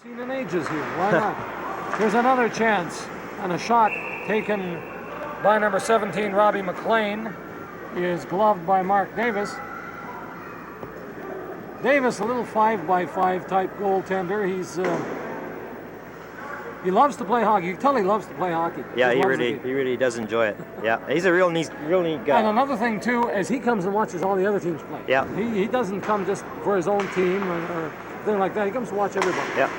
Seen in ages here. Why not? Here's another chance and a shot taken by number 17, Robbie McLean. He is gloved by Mark Davis. Davis, a little 5x5 type goaltender. He loves to play hockey. You can tell he loves to play hockey. Yeah, he really does enjoy it. Yeah, he's a real neat guy. And another thing too, is he comes and watches all the other teams play. Yeah. He doesn't come just for his own team or thing like that. He comes to watch everybody. Yeah.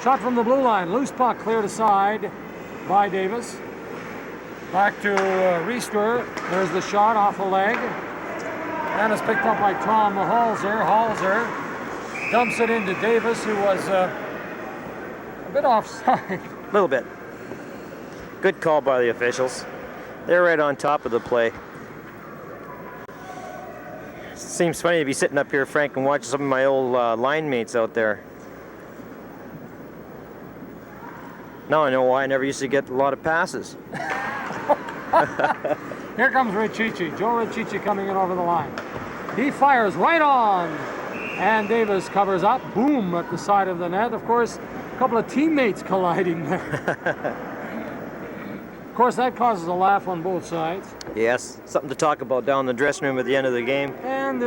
Shot from the blue line, loose puck cleared aside by Davis. Back to Reister. There's the shot off the leg. And it's picked up by Tom Halser. Halser dumps it into Davis, who was a bit offside. A little bit. Good call by the officials. They're right on top of the play. Seems funny to be sitting up here, Frank, and watching some of my old line mates out there. Now I know why I never used to get a lot of passes. Here comes Richichi. Joe Richichi coming in over the line. He fires right on. And Davis covers up. Boom at the side of the net. Of course, a couple of teammates colliding there. Of course, that causes a laugh on both sides. Yes, something to talk about down in the dressing room at the end of the game. And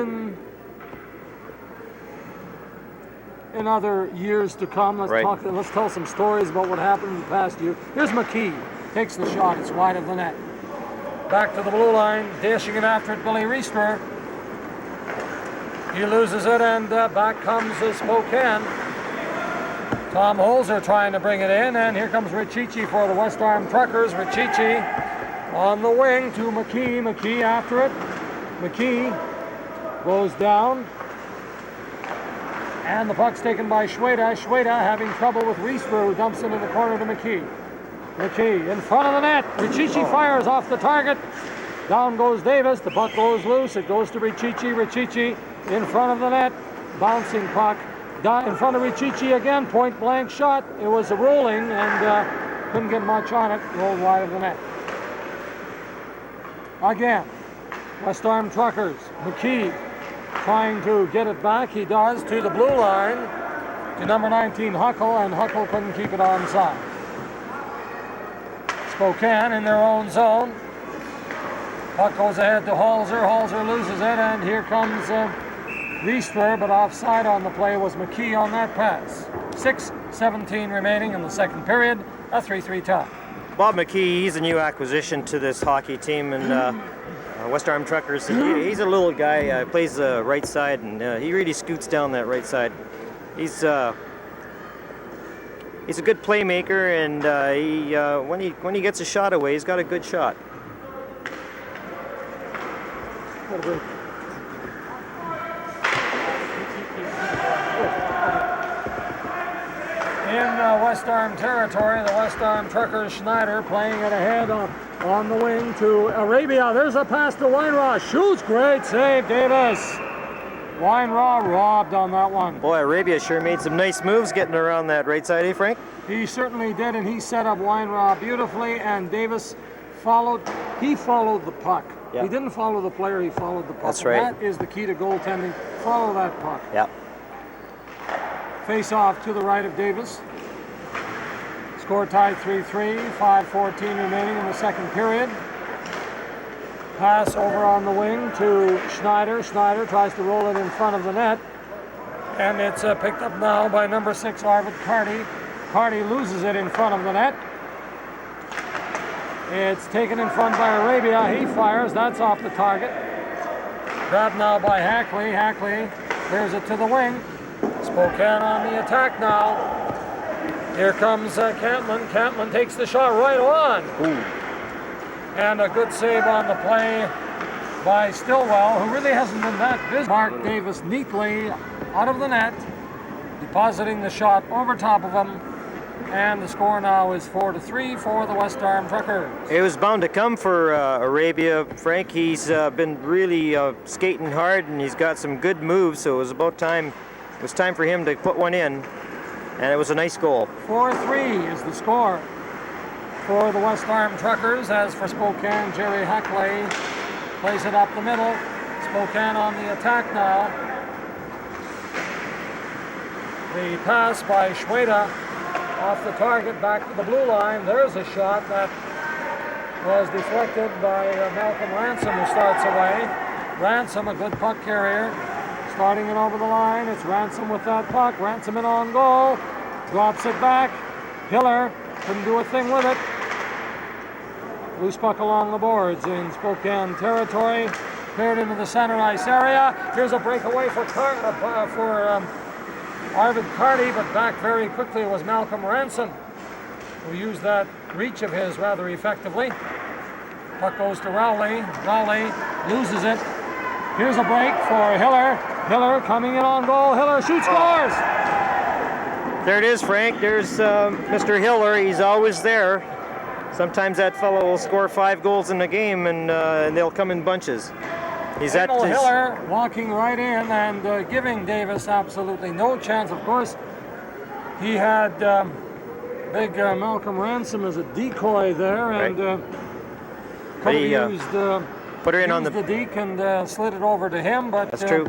in other years to come, let's tell some stories about what happened in the past year. Here's McKee. Takes the shot. It's wide of the net. Back to the blue line. Dashing it after it, Billy Reister. He loses it, and back comes Spokane. Tom Holzer trying to bring it in, and here comes Richichi for the West Arm Truckers. Richichi on the wing to McKee. McKee after it. McKee goes down. And the puck's taken by Schweda. Schweda having trouble with Reister, who dumps it in the corner to McKee. McKee in front of the net. Richichi fires off the target. Down goes Davis. The puck goes loose. It goes to Richichi. Richichi in front of the net. Bouncing puck. In front of Richichi again. Point blank shot. It was a rolling and couldn't get much on it. Rolled wide of the net. Again. West Arm Truckers. McKee trying to get it back. He does to the blue line. To number 19 Huckle, and Huckle couldn't keep it onside. Spokane in their own zone. Puck goes ahead to Halser. Halser loses it, and here comes Reister, but offside on the play was McKee on that pass. 6:17 remaining in the second period, a 3-3 tie. Bob McKee, he's a new acquisition to this hockey team, and West Arm Truckers. He's a little guy, plays the right side, and he really scoots down that right side. He's a good playmaker, and when he gets a shot away, he's got a good shot. In West Arm territory, the West Arm Truckers, Schneider playing it ahead on the wing to Arabia. There's a pass to Weinraw. Shoots. Great save, Davis. Weinraw robbed on that one. Boy, Arabia sure made some nice moves getting around that right side, eh, Frank? He certainly did, and he set up Weinraw beautifully, and Davis followed the puck. Yeah. He didn't follow the player, he followed the puck. That's right. That is the key to goaltending. Follow that puck. Yeah. Face off to the right of Davis. Score tied 3-3, 5:14 remaining in the second period. Pass over on the wing to Schneider. Schneider tries to roll it in front of the net. And it's picked up now by number 6, Arvid Carty. Carty loses it in front of the net. It's taken in front by Arabia. He fires. That's off the target. Grabbed now by Hackley. Hackley clears it to the wing. Spokane on the attack now. Here comes Campman. Campman takes the shot right on. Ooh. And a good save on the play by Stillwell, who really hasn't been that busy. Mark Davis neatly out of the net, depositing the shot over top of him. And the score now is 4-3 for the West Arm Truckers. It was bound to come for Arabia, Frank. He's been really skating hard, and he's got some good moves, so it was about time. It was time for him to put one in, and it was a nice goal. 4-3 is the score for the West Arm Truckers. As for Spokane, Jerry Hackley plays it up the middle. Spokane on the attack now. The pass by Schweda off the target back to the blue line. There's a shot that was deflected by Malcolm Ransom, who starts away. Ransom, a good puck carrier, starting it over the line. It's Ransom with that puck. Ransom in on goal. Drops it back. Hiller couldn't do a thing with it. Loose puck along the boards in Spokane territory. Cleared into the center ice area. Here's a breakaway for Arvid Carty, but back very quickly was Malcolm Ransom, who used that reach of his rather effectively. Puck goes to Rowley. Rowley loses it. Here's a break for Hiller. Hiller coming in on goal. Hiller shoots, scores! There it is, Frank. There's Mr. Hiller. He's always there. Sometimes that fellow will score 5 goals in a game, and they'll come in bunches. He's at Hiller walking right in and giving Davis absolutely no chance. Of course, he had big Malcolm Ransom as a decoy there, and but he put her in on the deke and slid it over to him. But that's true.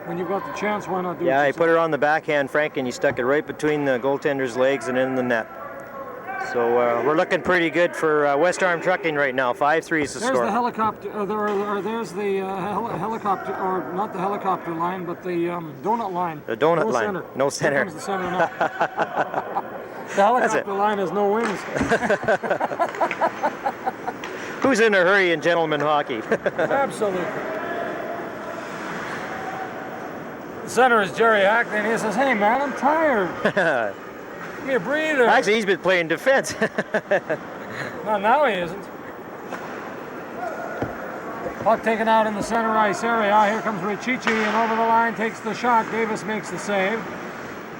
When you got the chance, why not do it? Yeah, he put her on the backhand, Frank, and he stuck it right between the goaltender's legs and in the net. So we're looking pretty good for West Arm Trucking right now. 5-3 is the score. There's the helicopter, there's the helicopter, or not the helicopter line, but the donut line. The donut no line. Center. No center. Here comes the center now. The helicopter line has no wings. Who's in a hurry in gentleman hockey? Absolutely. The center is Jerry Hackney, and he says, "Hey man, I'm tired. Give me a breather." Actually, he's been playing defense. Well, now he isn't. Puck taken out in the center ice area. Here comes Richichi, and over the line takes the shot. Davis makes the save.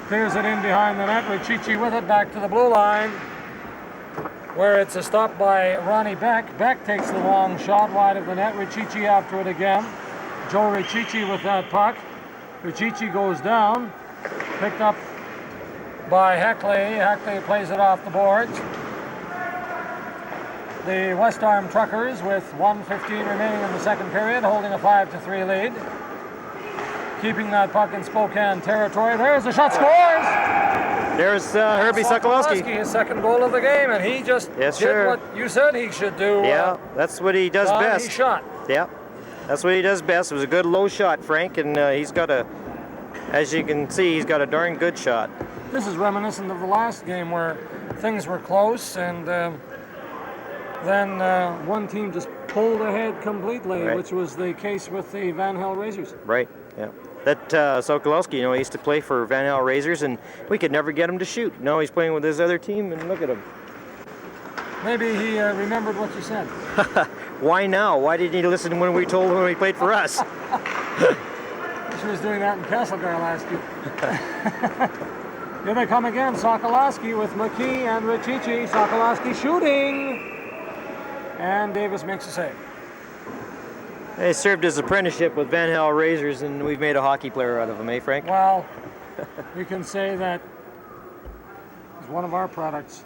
Clears it in behind the net. Richichi with it back to the blue line, where it's a stop by Ronnie Beck. Beck takes the long shot wide of the net. Richichi after it again. Joe Richichi with that puck. Richichi goes down. Picked up by Heckley. Heckley plays it off the boards. The West Arm Truckers with 1:15 remaining in the second period, holding a 5-3 lead. Keeping that puck in Spokane territory. There's the shot, scores! There's Herbie Sokolowski. His second goal of the game, and he just did what you said he should do. Yeah, that's what he does best. He shot. Yeah, that's what he does best. It was a good low shot, Frank, and he's got as you can see, he's got a darn good shot. This is reminiscent of the last game where things were close, and then one team just pulled ahead completely, which was the case with the Van Hel Razors. Right, yeah. That Sokolowski, he used to play for Van Hel Razors, and we could never get him to shoot. Now he's playing with his other team, and look at him. Maybe he remembered what you said. Why now? Why didn't he listen when we told him when he played for us? She was doing that in Castlegar last year. Here they come again. Sokolowski with McKee and Richichi. Sokolowski shooting. And Davis makes a save. He served his apprenticeship with Van Hel Razors, and we've made a hockey player out of him, eh, Frank? Well, we can say that he's one of our products.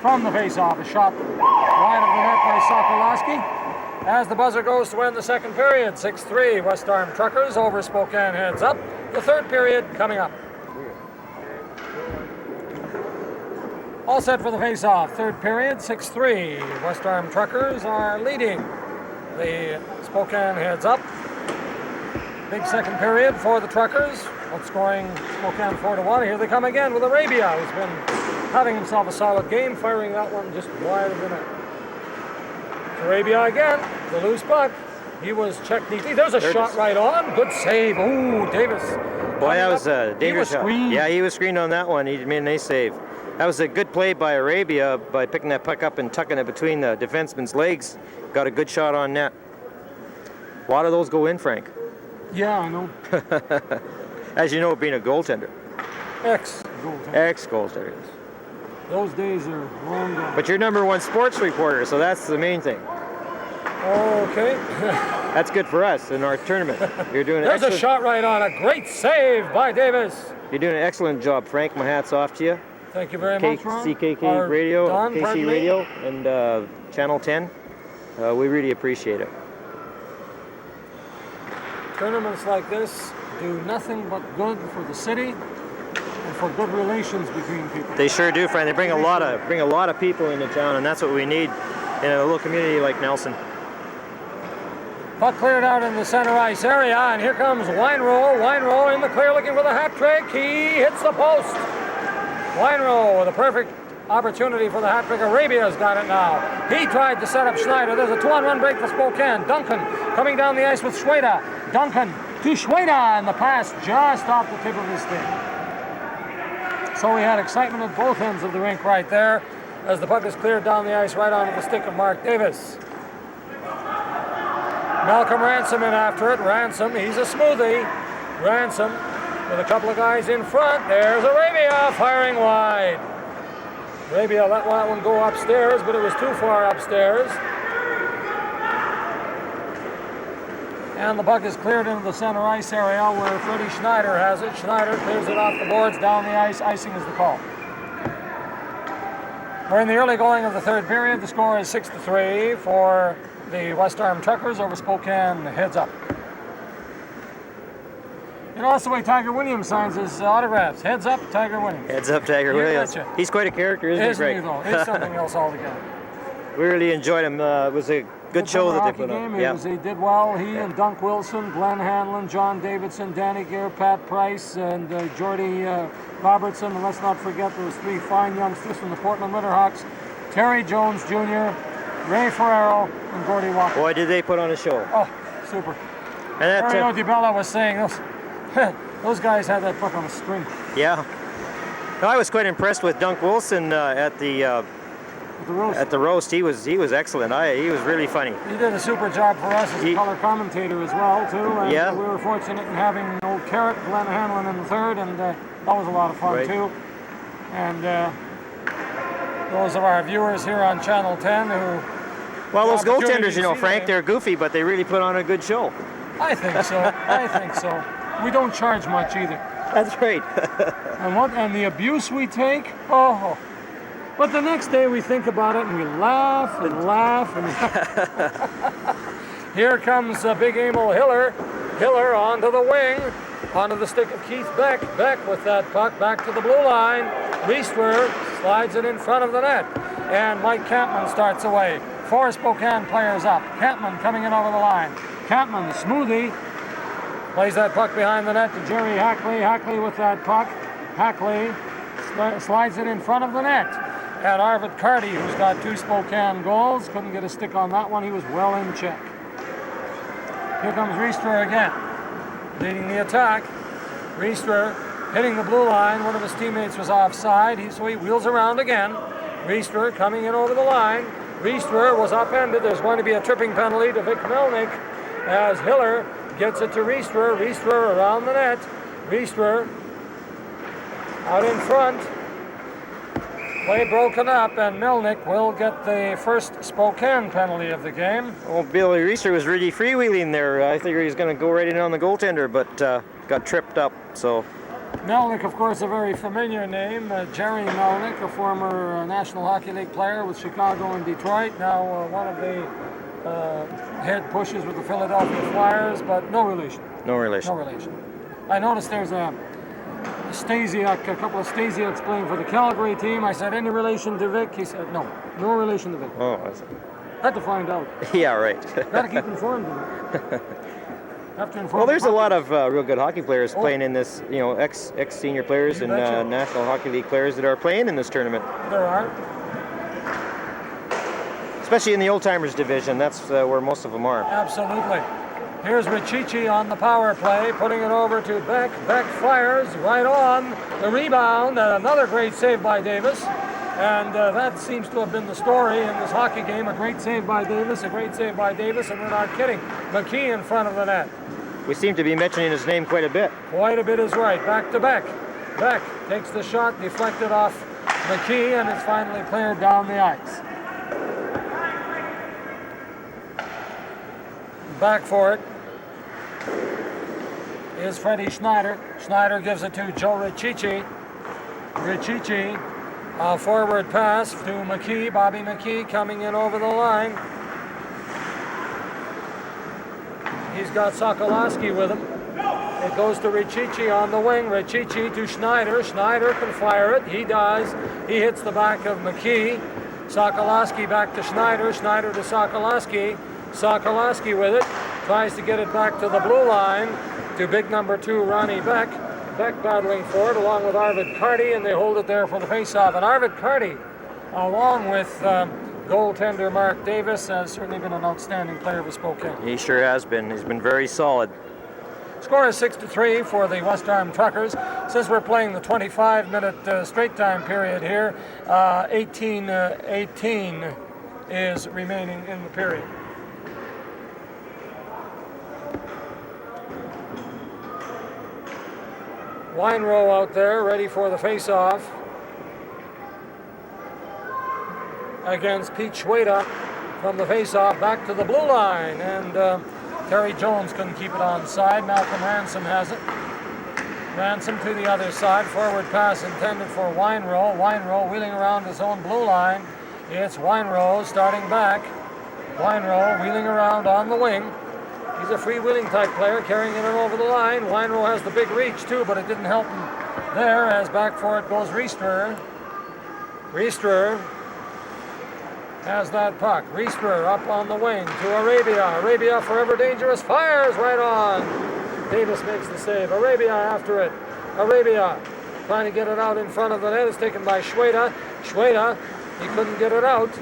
From the face-off, a shot wide of the net by Sokolowski. As the buzzer goes to end the second period, 6-3, West Arm Truckers over Spokane Heads-Up. The third period coming up. All set for the face-off. Third period, 6-3. West Arm Truckers are leading the Spokane Heads-Up. Big second period for the Truckers. Outscoring Spokane 4-1. Here they come again with Arabia, who's been having himself a solid game, firing that one just wide of the net. Arabia again, the loose puck. He was checked neatly. There's a shot right on. Good save. Ooh, Davis. Boy, that was a dangerous shot. Screened. Yeah, he was screened on that one. He made a nice save. That was a good play by Arabia by picking that puck up and tucking it between the defenseman's legs. Got a good shot on net. A lot of those go in, Frank. Yeah, I know. As you know, being a goaltender. Ex-goaltender. Ex-goaltender. Those days are long gone. But you're #1 sports reporter, so that's the main thing. Okay. That's good for us in our tournament. You're doing There's a shot right on. A great save by Davis. You're doing an excellent job, Frank. My hat's off to you. Thank you very much, Ron. CKK Radio, Don, KC Radio, and Channel 10. We really appreciate it. Tournaments like this do nothing but good for the city and for good relations between people. They sure do, Frank. They bring a lot of people into town, and that's what we need in a little community like Nelson. Puck cleared out in the center ice area, and here comes Weinrow. Weinrow in the clear looking for the hat trick. He hits the post. Weinrow with a perfect opportunity for the hat trick. Arabia's got it now. He tried to set up Schneider. There's a 2-on-1 break for Spokane. Duncan coming down the ice with Schweda. Duncan to Schweda, and the pass just off the tip of his stick. So we had excitement at both ends of the rink right there as the puck is cleared down the ice right onto the stick of Mark Davis. Malcolm Ransom in after it. Ransom, he's a smoothie. Ransom with a couple of guys in front. There's Arabia firing wide. Arabia let that one go upstairs, but it was too far upstairs. And the puck is cleared into the center ice area where Freddie Schneider has it. Schneider clears it off the boards, down the ice. Icing is the call. We're in the early going of the third period. The score is 6-3 for the West Arm Truckers over Spokane Heads-Up. You know, that's the way Tiger Williams signs his autographs. Heads up, Tiger Williams. Heads up, Tiger Williams. Betcha. He's quite a character, isn't he, Greg? He's something else altogether. We really enjoyed him. It was a good show that they put on. Yeah. He did well. He and Dunk Wilson, Glenn Hanlon, John Davidson, Danny Gear, Pat Price, and Jordy Robertson. And let's not forget there was 3 fine youngsters from the Portland Winterhawks. Terry Jones Jr., Ray Ferrero, and Gordy Walker. Boy, did they put on a show. Oh, super. And that, Mario DiBella was saying those guys had that puck on a string. Yeah. No, I was quite impressed with Dunk Wilson at the roast. He was excellent. He was really funny. He did a super job for us as a color commentator as well too. And yeah. We were fortunate in having old Carrot, Glenn Hanlon in the third, and that was a lot of fun too. And those of our viewers here on Channel 10 who... Well, those goaltenders, you know, Frank, they're goofy, but they really put on a good show. I think so. I think so. We don't charge much either. That's right. and the abuse we take, oh. But the next day we think about it and we laugh and laugh and laugh. Here comes Big Emil Hiller. Hiller onto the wing, onto the stick of Keith Beck. Beck with that puck back to the blue line. Riestler slides it in front of the net. And Mike Campman starts away. 4 Spokane players up. Campman coming in over the line. Campman, the smoothie, plays that puck behind the net to Jerry Hackley. Hackley with that puck. Hackley slides it in front of the net. And Arvid Carty, who's got 2 Spokane goals, couldn't get a stick on that one. He was well in check. Here comes Riestler again, leading the attack. Riestler hitting the blue line. One of his teammates was offside, so he wheels around again. Riestler coming in over the line. Riestler was upended. There's going to be a tripping penalty to Vic Melnick as Hiller gets it to Riestler. Riestler around the net. Riestler out in front. Play broken up, and Melnick will get the first Spokane penalty of the game. Well, Billy Riestler was really freewheeling there. I figured he was going to go right in on the goaltender, but got tripped up, so... Melnick, of course, a very familiar name. Jerry Melnick, a former National Hockey League player with Chicago and Detroit. Now one of the head pushes with the Philadelphia Flyers, but no relation. No relation. No relation. I noticed there's a couple of Stasiaks playing for the Calgary team. I said, any relation to Vic? He said, no relation to Vic. Oh, I see. Had to find out. Yeah, right. Got to keep informed of it. Well, there's a lot of real good hockey players playing in this, you know, ex-senior players and National Hockey League players that are playing in this tournament. There are. Especially in the old-timers division. That's where most of them are. Absolutely. Here's Richichi on the power play, putting it over to Beck. Beck fires right on the rebound. Another great save by Davis. And that seems to have been the story in this hockey game. A great save by Davis, and we're not kidding. McKee in front of the net. We seem to be mentioning his name quite a bit. Quite a bit is right. Back to Beck. Beck takes the shot, deflected off McKee, and it's finally cleared down the ice. Back for it is Freddie Schneider. Schneider gives it to Joe Richichi. Richichi, a forward pass to McKee. Bobby McKee coming in over the line. He's got Sokolowski with him. It goes to Richichi on the wing. Richichi to Schneider. Schneider can fire it. He does. He hits the back of McKee. Sokoloski back to Schneider. Schneider to Sokoloski. Sokoloski with it. Tries to get it back to the blue line to big number 2, Ronnie Beck. Beck battling for it along with Arvid Carty, and they hold it there for the face-off. And Arvid Carty, along with goaltender Mark Davis, has certainly been an outstanding player for Spokane. He sure has been. He's been very solid. Score is 6-3 for the West Arm Truckers. Since we're playing the 25-minute straight time period here, 18-18 is remaining in the period. Weinrow out there, ready for the face-off against Pete Schweda from the face-off back to the blue line, and Terry Jones couldn't keep it onside. Malcolm Ransom has it. Ransom to the other side. Forward pass intended for Weinrow. Weinrow wheeling around his own blue line. It's Weinrow starting back. Weinrow wheeling around on the wing. He's a freewheeling type player, carrying it over the line. Weinrow has the big reach too, but it didn't help him there, as back for it goes Riester. Riester has that puck. Riester up on the wing to Arabia. Arabia, forever dangerous, fires right on. Davis makes the save. Arabia after it. Arabia trying to get it out in front of the net. It's taken by Schweda. Schweda, he couldn't get it out.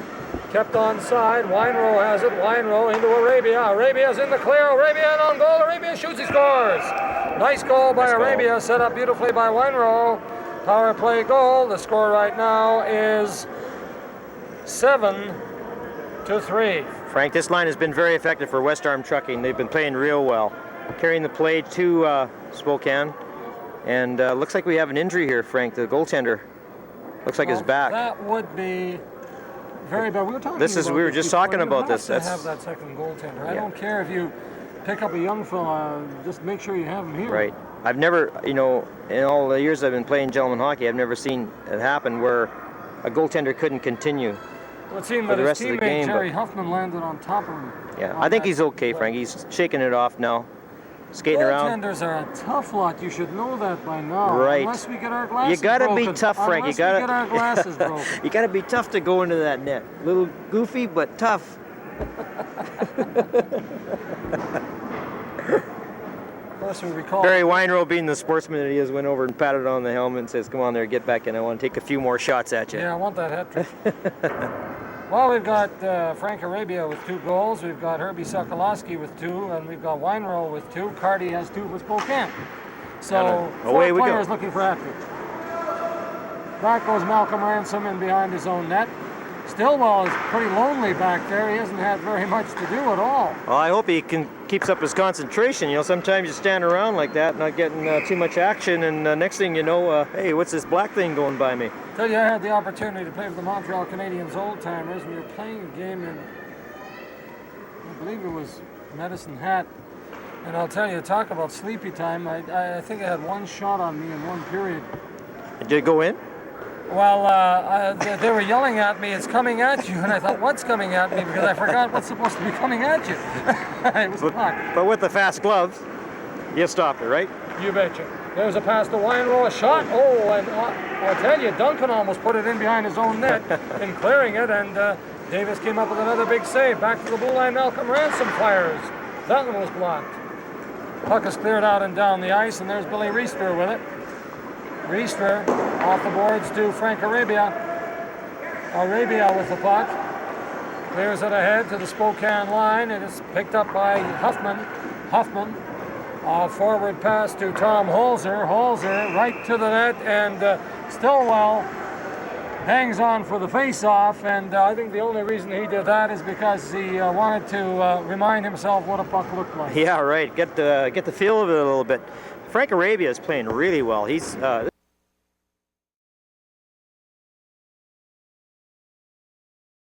Kept onside. Weinrow has it. Weinrow into Arabia. Arabia's in the clear. Arabia on goal. Arabia shoots. He scores. Nice goal by Arabia. Set up beautifully by Weinrow. Power play goal. The score right now is 7-3. Frank, this line has been very effective for West Arm Trucking. They've been playing real well, carrying the play to Spokane. And looks like we have an injury here, Frank. The goaltender looks like his back. That would be very bad. We were talking. We were just talking about this. You have to have that second goaltender. I don't care if you pick up a young fella. Just make sure you have him here. Right. I've never, in all the years I've been playing gentleman hockey, I've never seen it happen where a goaltender couldn't continue. Well, it seemed that his teammate Jerry Huffman landed on top of him. Yeah, I think he's okay, Frank. He's shaking it off now, skating around. Goaltenders are a tough lot. You should know that by now. Right. Unless we get our glasses You gotta broken. be tough, Frank. Unless you gotta we get our glasses broken. You gotta be tough to go into that net. A little goofy, but tough. Of course, we recall. Barry Weinrow, being the sportsman that he is, went over and patted on the helmet and says, "Come on there, get back in. I want to take a few more shots at you." Yeah, I want that hat trick. Well, we've got Frank Arabia with 2 goals. We've got Herbie Sokoloski with 2, and we've got Weinrow with 2. Carty has 2 with Spokane. So, 4 players looking for hat trick. Back goes Malcolm Ransom in behind his own net. Stillwell is pretty lonely back there. He hasn't had very much to do at all. Well, I hope he keeps up his concentration. Sometimes you stand around like that, not getting too much action, and next thing you know, hey, what's this black thing going by me? I tell you, I had the opportunity to play with the Montreal Canadiens old-timers. We were playing a game in, I believe it was Medicine Hat. And I'll tell you, talk about sleepy time. I think I had 1 shot on me in 1 period. Did it go in? Well, they were yelling at me, "It's coming at you," and I thought, "What's coming at me?" Because I forgot what's supposed to be coming at you. It was a puck. But with the fast gloves, you stopped it, right? You betcha. There's a pass to Weinrow, a shot. Oh, and I'll tell you, Duncan almost put it in behind his own net in clearing it, and Davis came up with another big save. Back to the blue line, Malcolm Ransom fires. That one was blocked. Puck is cleared out and down the ice, and there's Billy Riester with it. Riester off the boards to Frank Arabia. Arabia with the puck. Clears it ahead to the Spokane line. It is picked up by Huffman. Huffman. Forward pass to Tom Holzer. Holzer right to the net, and Stillwell hangs on for the face-off. And I think the only reason he did that is because he wanted to remind himself what a puck looked like. Yeah, right. Get the feel of it a little bit. Frank Arabia is playing really well. This